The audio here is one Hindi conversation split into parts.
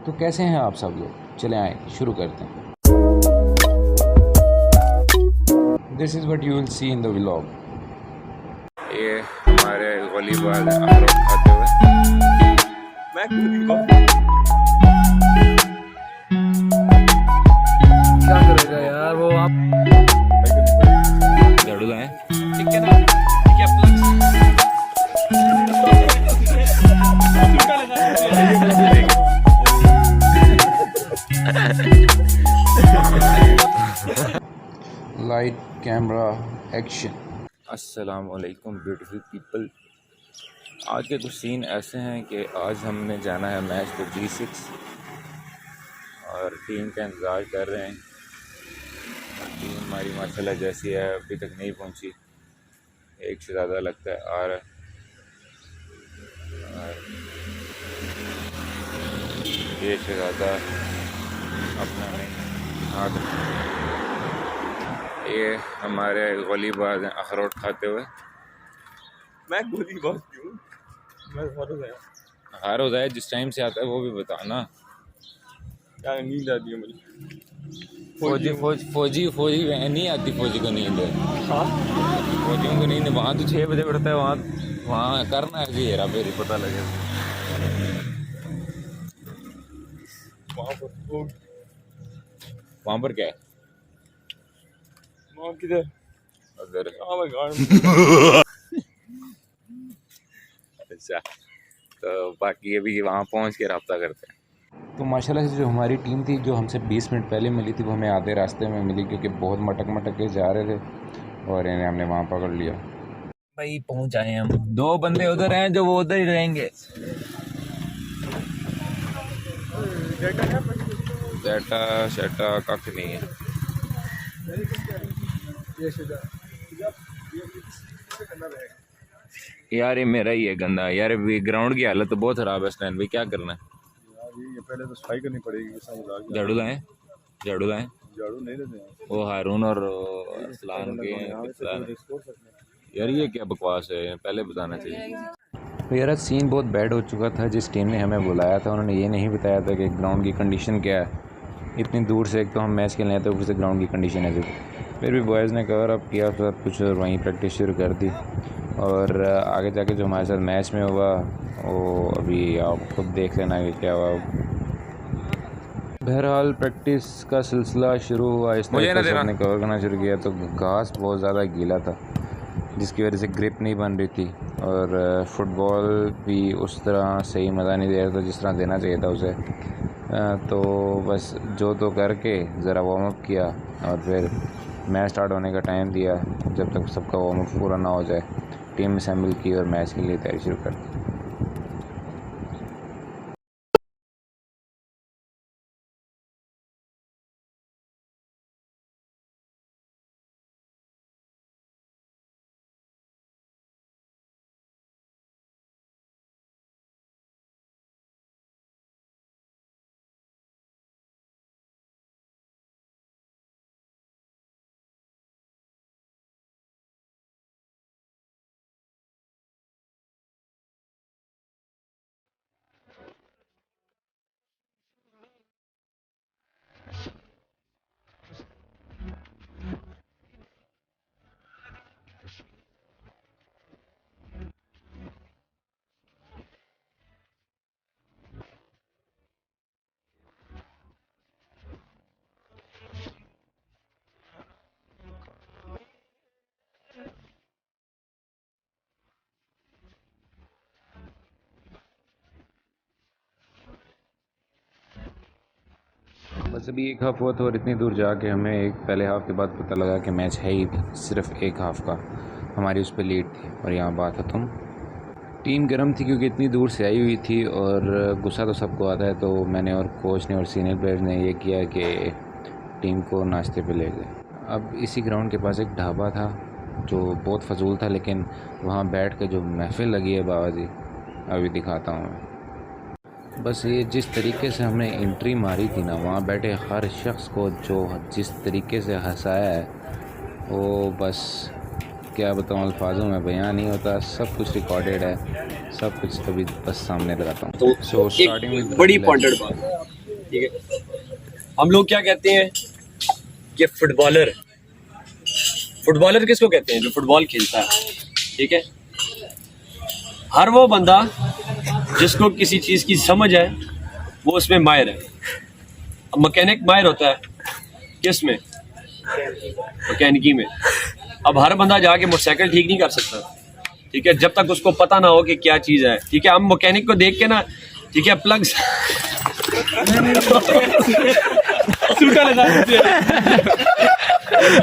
तो कैसे हैं आप सब लोग? चले आए शुरू करते हैं। This is what you will see in the vlog. ये हमारे वॉलीबॉल अखरोट खाते हुए क्या करेगा यार वो आप झाड़ू लाए। ठीक है ना, ठीक है लाइट कैमरा एक्शन। अस्सलाम वालेकुम ब्यूटीफुल पीपल। आज के कुछ सीन ऐसे हैं कि आज हमने जाना है मैच पे G6 और टीम का इंतज़ार कर रहे हैं। टीम हमारी माशाल्लाह जैसी है अभी तक नहीं पहुंची। एक से ज़्यादा लगता है आ रहा है और एक से ज़्यादा अपना नहीं आ रहा। ये हमारे वॉलीबॉल अखरोट खाते हुए मैं गोली बहुत क्यों मैं फॉलो गया हार हो जाए जिस टाइम से आता है वो भी बताना। क्या नींद आती है मुझे। फौजी नहीं आती, फौजी को नींद है। हाँ फौजियों को नींद वहाँ तो 6 बजे उठता है, वहाँ करना है हेरा फेरी पता लगे। वहाँ पर वो वहाँ पर क्या है वहाँ किधर उधर? हाँ मैं गाँव अच्छा, तो बाकी अभी वहाँ पहुँच के रब्ता करते हैं। तो माशाल्लाह से जो हमारी टीम थी जो हमसे 20 मिनट पहले मिली थी वो हमें आधे रास्ते में मिली, क्योंकि बहुत मटक के जा रहे थे और इन्हें हमने वहाँ पकड़ लिया। भाई पहुँच आए हम। 2 बंदे उधर हैं जो वो उधर ही रहेंगे। डाटा शाटा कख नहीं है यार, ये मेरा ही है गंदा यार। ग्राउंड की हालत तो बहुत खराब है स्टैंड भाई, क्या करना है? ये पहले तो सफाई करनी पड़ेगी। झाड़ू लाए, झाड़ू लाए। झाड़ू नहीं देते वो हारून और असलान के यार, ये क्या बकवास है, पहले बताना चाहिए। तो यार सीन बहुत बैड हो चुका था। जिस टीम ने हमें बुलाया था उन्होंने ये नहीं बताया था कि ग्राउंड की कंडीशन क्या है। इतनी दूर से एक तो हम मैच खेलने आए थे, ऊपर से ग्राउंड की कंडीशन है। फिर भी बॉयज़ ने कवर अप किया सब कुछ और वहीं प्रैक्टिस शुरू कर दी। और आगे जाके जो हमारे साथ मैच में हुआ वो अभी आप खुद देख लेना कि क्या हुआ। बहरहाल प्रैक्टिस का सिलसिला शुरू हुआ, इस तरीके से हमने कवर करना शुरू किया। तो घास बहुत ज़्यादा गीला था जिसकी वजह से ग्रिप नहीं बन रही थी और फुटबॉल भी उस तरह सही मज़ा नहीं दे रहा था जिस तरह देना चाहिए था उसे। तो बस जो तो करके ज़रा वार्म अप किया और फिर मैच स्टार्ट होने का टाइम दिया। जब तक सबका वार्म अप पूरा ना हो जाए टीम असेंबल की और मैच के लिए तैयारी शुरू कर दी। बस अभी एक हाफ़ हुआ था और इतनी दूर जाके हमें एक पहले हाफ़ के बाद पता लगा कि मैच है ही सिर्फ एक हाफ़ का। हमारी उस पर लीड थी और यहाँ बात है तुम। टीम गर्म थी क्योंकि इतनी दूर से आई हुई थी और गुस्सा तो सबको आता है। तो मैंने और कोच ने और सीनियर प्लेयर्स ने ये किया कि टीम को नाश्ते पे ले गए। अब इसी ग्राउंड के पास एक ढाबा था जो बहुत फजूल था, लेकिन वहाँ बैठ के जो महफिल लगी है बाबा जी, अभी दिखाता हूँ मैं। बस ये जिस तरीके से हमने एंट्री मारी थी ना, वहाँ बैठे हर शख्स को जो जिस तरीके से हंसाया है वो बस क्या बताऊँ, अल्फाजों में बयान नहीं होता। सब कुछ रिकॉर्डेड है, सब कुछ अभी बस सामने लगाता हूँ। तो सो स्टार्टिंग एक बड़ी पॉइंटेड बात, ठीक है। हम लोग क्या कहते हैं कि फुटबॉलर किसको कहते हैं? जो फुटबॉल खेलता है, ठीक है। हर वो बंदा जिसको किसी चीज़ की समझ है वो उसमें माहिर है। अब मैकेनिक माहिर होता है किस में? मैकेनिकी में। अब हर बंदा जाके मोटरसाइकिल ठीक नहीं कर सकता, ठीक है, जब तक उसको पता ना हो कि क्या चीज़ है, ठीक है। हम मैकेनिक को देख के ना, ठीक है, प्लग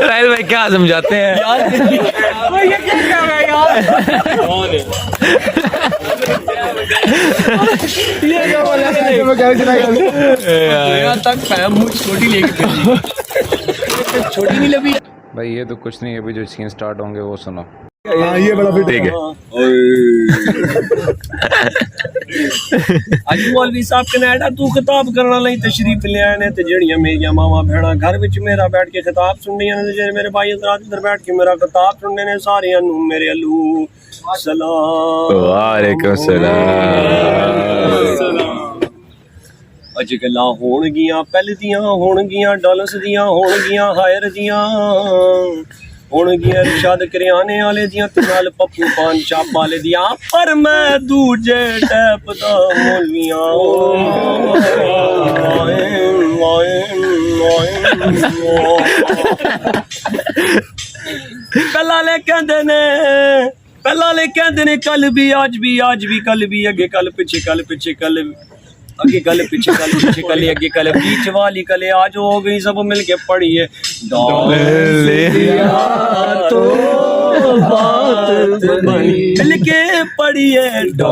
राहिल भाई क्या समझाते हैं यार ये क्या कर रहा है यार तक मुझ छोटी लेके छोटी नहीं लगी। भाई ये तो कुछ नहीं, अभी जो सीन स्टार्ट होंगे वो सुनो। हाँ ये बड़ा फिट ठीक है। ਅੱਜ ਮੌਲਵੀ ਸਾਹਿਬ ਕੈਨੇਡਾ ਤੂੰ ਖਿਤਾਬ ਕਰਨ ਲਈ ਤਸ਼ਰੀਫ ਲਿਆਏ ਨੇ ਤੇ ਜਿਹੜੀਆਂ ਮੇਰੀਆਂ ਮਾਵਾਂ ਭੈਣਾਂ ਘਰ ਵਿੱਚ ਮੇਰਾ ਬੈਠ ਕੇ ਖਿਤਾਬ ਸੁਣਨੀਆਂ ਨੇ, ਜਿਹੜੇ ਮੇਰੇ ਭਾਈ ਹਜ਼ਰਾਤ ਅੰਦਰ ਬੈਠ ਕੇ ਮੇਰਾ ਖਿਤਾਬ ਸੁਣਨੇ ਨੇ, ਸਾਰਿਆਂ ਨੂੰ ਮੇਰੇ ਅਲੂ ਸਲਾਮ। वालेकुम सलाम। ਅੱਜ ਗੱਲਾਂ ਹੋਣਗੀਆਂ ਪਹਿਲ ਦੀਆਂ, ਹੋਣਗੀਆਂ ਡਾਲਸ ਦੀਆਂ, ਹੋਣਗੀਆਂ ਹਾਇਰ ਦੀਆਂ, ਹੋਣਗੀਆਂ ਰਿਸ਼ਾਦ ਕਰਿਆਨੇ ਵਾਲੇ ਦੀਆਂ ਤੇ ਨਾਲ ਪੱਪੂ ਪਾਨ ਚਾਪ ਵਾਲੇ ਦੀਆਂ, ਪਰ ਮੈਂ ਦੂਜੇ ਟੈਪ ਦਾ ਮੌਲਵੀਆਂ। ਪਹਿਲਾਂ ਲੈ ਕਹਿੰਦੇ ਨੇ ਕੱਲ ਵੀ ਅੱਜ ਵੀ ਕੱਲ ਵੀ, ਅੱਗੇ ਕੱਲ ਪਿੱਛੇ ਕੱਲ ਪਿੱਛੇ ਕੱਲ, आगे कल पीछे कल पीछे कल आगे कल बीच वाली कल आज हो गई, सब मिल के पढ़िए तो बात बनी, मिल के पढ़िए तो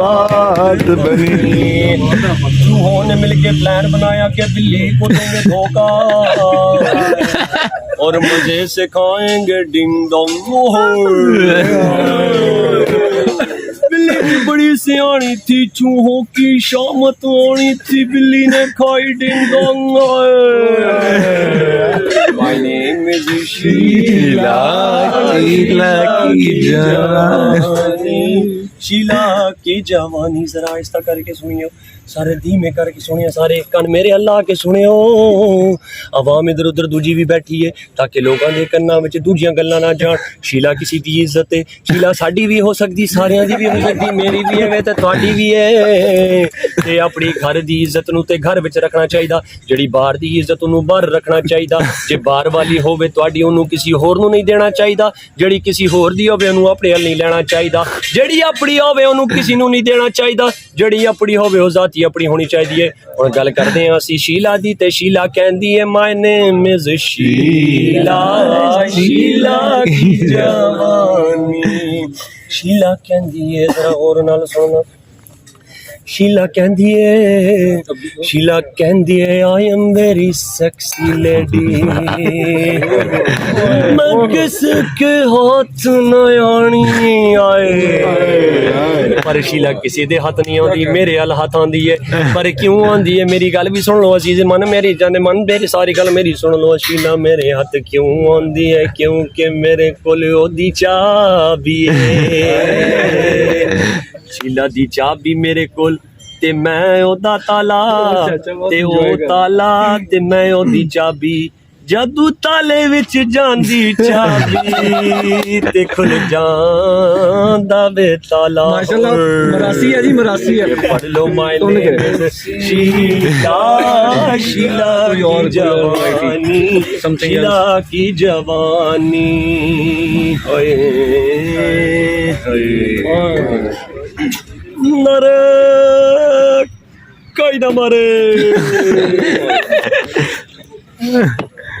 बात बनी। चूहों ने मिल के प्लान बनाया कि बिल्ली को देंगे धोखा और मुझे सिखाएंगे डिंग डोंग। बिल्ली भी बड़ी सियानी थी, चूहों की शामत आनी थी, बिल्ली ने खाई ding dong. My name is Sheela की जवानी। जरा आहिस्ता करके सुनियो, सारे धीमे करके सुनियो, सारे कन मेरे अल्लाह के सुनियो। आवाम इधर उधर दूजी भी बैठी है ताकि लोगों के कन्ना विच दूजियां गल्लां ना जान। शीला किसी दी इज्जत है, शीला साडी भी हो सकदी, सारियां दी भी हो सकदी, मेरी भी है ते तुहाडी भी है। ते अपनी घर दी इज्जत नूं ते घर विच रखना चाहिदा, जेड़ी बाहर दी इज्जत नूं बाहर रखना चाहिदा। जे बाहर वाली होवे तुहाडी ओनू किसी होर नूं नहीं देना चाहिदा, जेड़ी किसी होर दी होवे ओनू अपने हल नहीं लेना चाहिदा, जेड़ी अपनी होवे ओनू किसी नूं नहीं देना चाहिदा, जेड़ी अपनी होवे ओ जाती अपनी होनी चाहिए। हुण गल करदे हां असीं शीला दी, ते शीला कहंदी है my name is Sheela, Sheela की जवानी। शीला कहंदी है, जरा और नाल सुनना। शीला कहंदी है I am very sexy lady, मैं किसके हाथ न आनी आए। पर शीला किसी दे हाथ नहीं आती, मेरे अल हाथ आंदी है। पर क्यों आंदी है मेरी गल भी सुन लो अजीज मन, मेरी जाने मन मेरी सारी गल मेरी सुन लो। शीला मेरे हाथ क्यों आंदी है, क्योंकि मेरे कोल ओदी चाबी है। शीला दी चाबी मेरे कोल ते मैं ओदा ताला, ते ओ ताला ते मैं ओदी चाबी। जदू ताले विच जांदी चाबी ते खुल जांदा वे ताला। माशाल्लाह मरासी है जी, मरासी है। पढ़ लो माय नेम शीला, शीला की जवानी, शीला की जवानी। ओए मरे कोई ना मरे।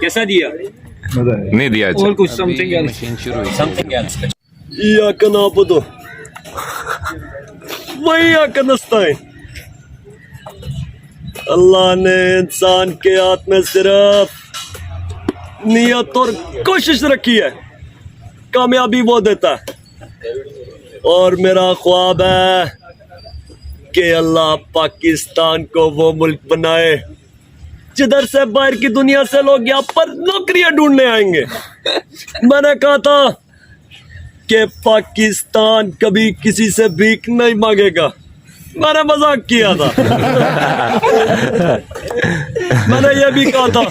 कैसा दिया? नहीं दिया अच्छा। और कुछ समथिंग एल्स, मशीन शुरू हुई। Something else. या कना पदो वही कनस्ता है। अल्लाह ने इंसान के हाथ में सिर्फ नियत और कोशिश रखी है, कामयाबी वो देता है। और मेरा ख्वाब है कि अल्लाह पाकिस्तान को वो मुल्क बनाए जिधर से बाहर की दुनिया से लोग यहाँ पर नौकरियां ढूंढने आएंगे। मैंने कहा था कि पाकिस्तान कभी किसी से भीख नहीं मांगेगा, मैंने मजाक किया था। मैंने ये भी कहा था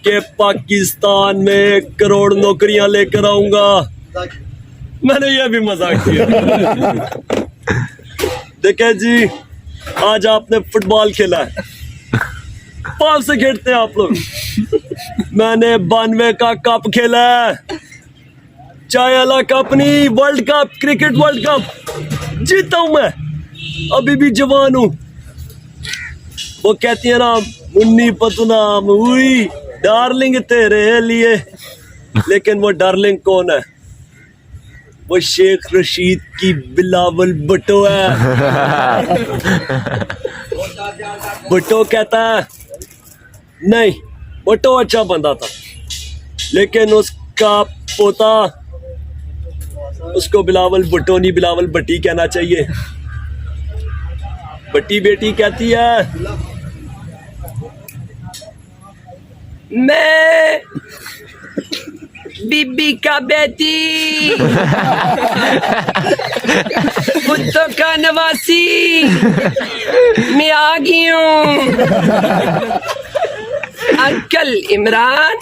कि पाकिस्तान में करोड़ नौकरियां लेकर आऊंगा। मैंने ये भी मजाक किया। देखे जी, आज आपने फुटबॉल खेला है, पाल से खेलते हैं आप लोग। मैंने 92 का कप खेला है, चाहे अला कप नहीं, world cup, cricket world cup जीता हूं मैं, अभी भी जवान हूं। वो कहती है ना, मुन्नी पतनाम हुई डार्लिंग तेरे लिए, लेकिन वो डार्लिंग कौन है? वो शेख रशीद की बिलावल भुट्टो है। भुट्टो कहता है नहीं, भुट्टो अच्छा बंदा था, लेकिन उसका पोता उसको बिलावल भुट्टो नहीं, बिलावल भट्टी कहना चाहिए। भट्टी बेटी कहती है मैं बीबी का बेटी, भुट्टो का नवासी, मैं आ गई हूँ। अंकल इमरान,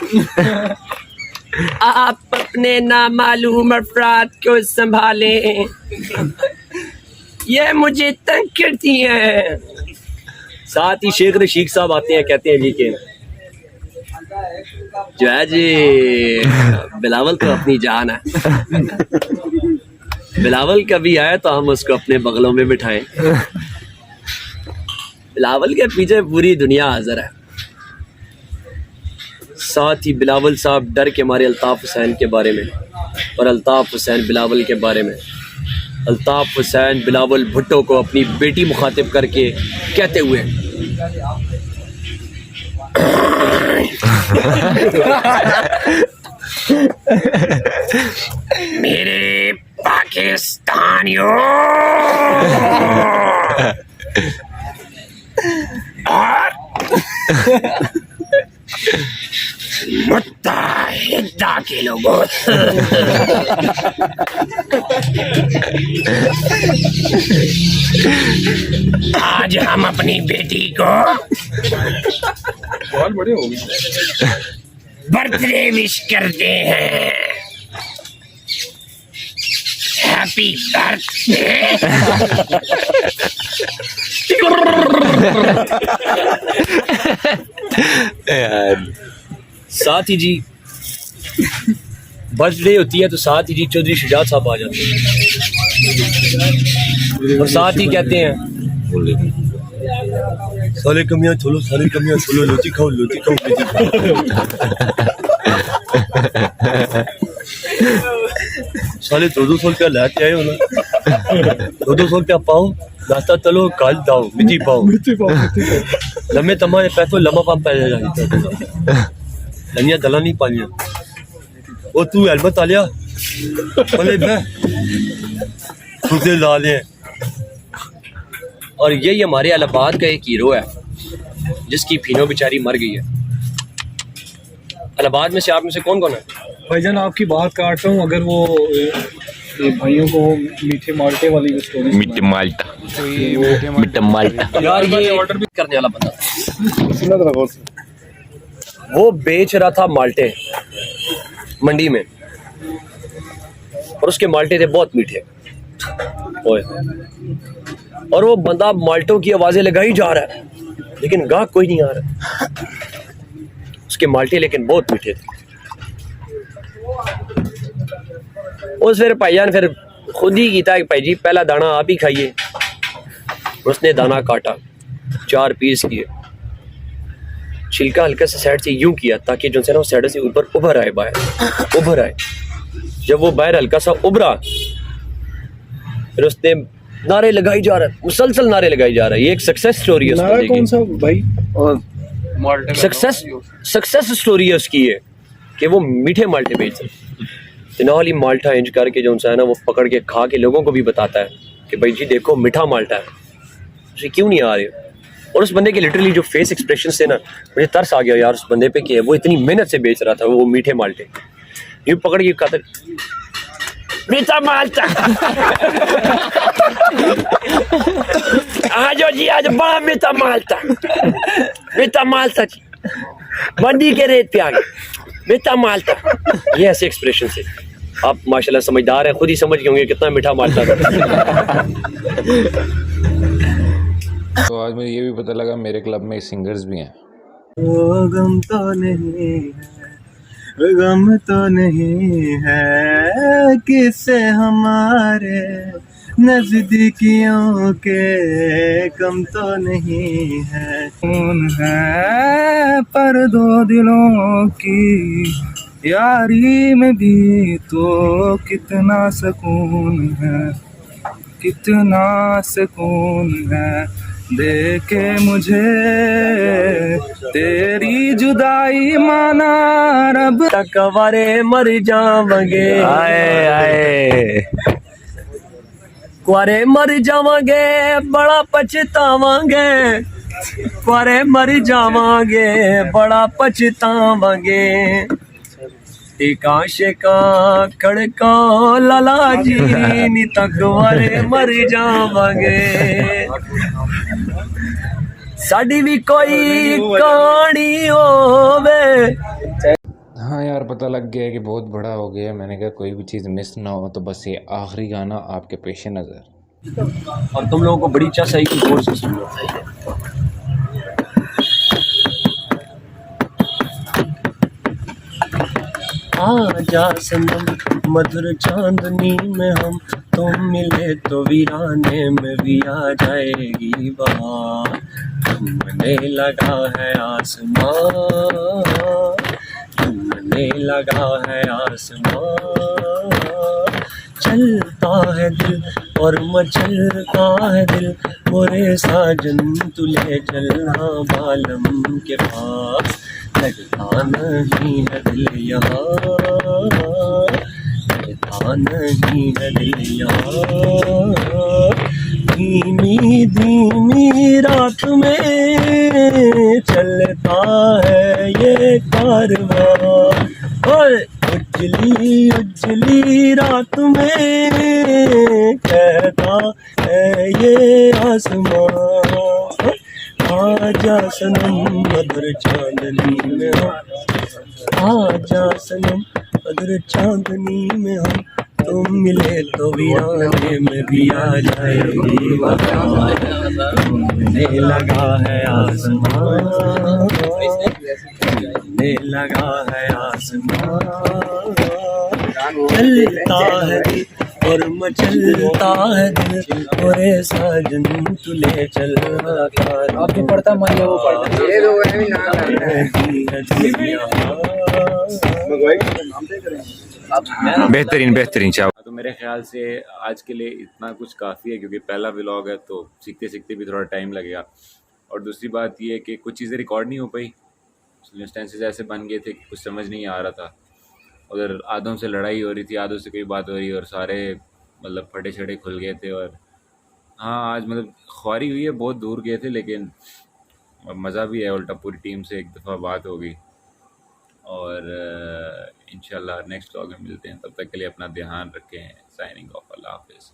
आप अपने नामालूम अफराद को संभालें, ये मुझे तंग करती है। साथ ही शेख रशीद साहब आते हैं, कहते हैं जी के जो है जी, बिलावल तो अपनी जान है, बिलावल कभी आए तो हम उसको अपने बगलों में बिठाएं। बिलावल के पीछे पूरी दुनिया हाजिर है। साथ ही बिलावल साहब डर के मारे अल्ताफ हुसैन के बारे में, और अल्ताफ हुसैन बिलावल के बारे में। अल्ताफ हुसैन बिलावल भुट्टो को अपनी बेटी मुखातिब करके कहते हुए मेरे पाकिस्तानियों और मुत्तहिदा के लोगों, आज हम अपनी बेटी को बहुत बड़े हो गए। बर्थडे विश करते हैं। Happy birthday. साथ ही जी बर्थडे होती है तो साथ ही जी चौधरी शुजात साहब आ जाते हैं, और साथ ही कहते हैं सारे कमियां छोलो, सारी कमियां छोलो, लोटी खाओ, लोटी खाओ, लोटी खाओ। साले 200 रुपया लेके आए हो ना, 200 रुपया पाओ, नाश्ता तलो, काल दाओ, मिठी पाओ, लम्बे तमारे पैसों लम्बा पाम पै जाएगा, लनिया दला नहीं पालिया। ओ तू हेलमेट आ लिया, बोले मैं तुझे ला ले। और ये हमारे इलाहाबाद का एक हीरो है जिसकी फीनो बेचारी मर गई है। इलाहाबाद में से आप में से कौन कौन है? भाईजान आपकी बात काटता हूँ, अगर वो ये भाइयों को मीठे माल्टे वाली जो स्टोरी मीठे माल्टा, तो ये मीठा माल्टा यार ये ऑर्डर भी करने वाला बंदा वो बेच रहा था माल्टे मंडी में, और उसके माल्टे थे बहुत मीठे। ओए, और वो बंदा माल्टों की आवाजें लगाई जा रहा है, लेकिन गाहक कोई नहीं आ रहा। उसके माल्टे लेकिन बहुत मीठे थे। उस फिर भाईजान फिर खुद ही कीता कि भाई जी पहला दाना आप ही खाइए। उसने दाना काटा, 4 पीस किए, छिलका हल्का सा साइड से यूं किया ताकि जो से ना साइड से ऊपर उभर आए, बाहर उभर आए। जब वो बाहर हल्का सा उभरा, फिर उसने नारे लगाई जा रहा है, मुसलसल नारे लगाई जा रहा है। ये एक सक्सेस स्टोरी है नारा कौन सा भाई? सक्सेस स्टोरी है उसकी, ये कि वो मीठे माल्टे बेच रहे। तिनौली माल्टा इंज करके जो है ना वो पकड़ के खा के लोगों को भी बताता है कि भाई जी देखो मीठा माल्टा है, उसे क्यों नहीं आ रहे। और उस बंदे के लिटरली जो फेस एक्सप्रेशन से ना मुझे तरस आ गया यार उस बंदे पे कि वो इतनी मेहनत से बेच रहा था वो मीठे माल्टे। ये पकड़ के खाता मीठा माल्टा आ जाओ जी, आज बड़ा मीठा माल्टा जी मंडी के रेट पे आ गए, मीठा माल्टा। ये ऐसे एक्सप्रेशन से आप माशाल्लाह समझदार हैं, खुद ही समझ गए होंगे कितना मीठा माल्टा था। तो आज मुझे ये भी पता लगा मेरे क्लब में सिंगर्स भी हैं। गम तो नहीं है, गम तो नहीं है किससे हमारे नजदीकियों के, कम तो नहीं है। कौन है पर दो दिलों की यारी में भी तो कितना सुकून है, कितना सुकून है। देखे मुझे तेरी जुदाई माना रब तक वारे मर जावांगे, आए आए कुआरे मर जावांगे, बड़ा पछतावांगे, कुआरे मर जावांगे, बड़ा पछतावांगे। एक आशिका खड़का लाला जी नी तक वारे मर जावांगे। साडी भी कोई कहानी होवे। हाँ यार, पता लग गया है कि बहुत बड़ा हो गया। मैंने कहा कोई भी चीज़ मिस ना हो, तो बस ये आखिरी गाना आपके पेश नज़र। और तुम लोगों को बड़ी चाह की जोर से सुनो। आजा सनम मधुर चांदनी में हम, तुम मिले तो वीराने में भी आ जाएगी बहार। तुमने लगा है आसमां, तुमने लगा है आसमां, चलता है दिल और मचलता है दिल, मोरे साजन तुले चलना बालम के पास। लगता नहीं है दिल यहाँ, लगता नहीं है दिल यहाँ। धीमी धीमी रात में चलता है ये कारवां, और उजली उजली रात में कहता है ये आसमां। आजा सनम मधुर चांदनी में हम, आजा सनम मधुर चांदनी में हम, तुम मिले तो वीराने में भी आ जाएगी बहार। तुमने लगा है आसमां, तुमने लगा है आसमां, चलता है दिल और मचलता है दिल, मोरे साजन तुले चलना कार। आप जो पढ़ता मान वो पढ़ता। बेहतरीन बेहतरीन चाव। तो मेरे ख्याल से आज के लिए इतना कुछ काफ़ी है, क्योंकि पहला व्लॉग है तो सीखते सीखते भी थोड़ा टाइम लगेगा। और दूसरी बात ये है कि कुछ चीज़ें रिकॉर्ड नहीं हो पाई, सर्कमस्टेंसेस ऐसे बन गए थे कि कुछ समझ नहीं आ रहा था। उधर आधों से लड़ाई हो रही थी, आधों से कोई बात हो रही, और सारे मतलब फटे छड़े खुल गए थे। और हाँ, आज मतलब ख्वारी हुई है, बहुत दूर गए थे, लेकिन मज़ा भी है। उल्टा पूरी टीम से एक दफ़ा बात हो गई। और इंशाल्लाह नेक्स्ट व्लॉग में मिलते हैं, तब तक के लिए अपना ध्यान रखें। साइनिंग ऑफ, अल्लाह हाफिज़।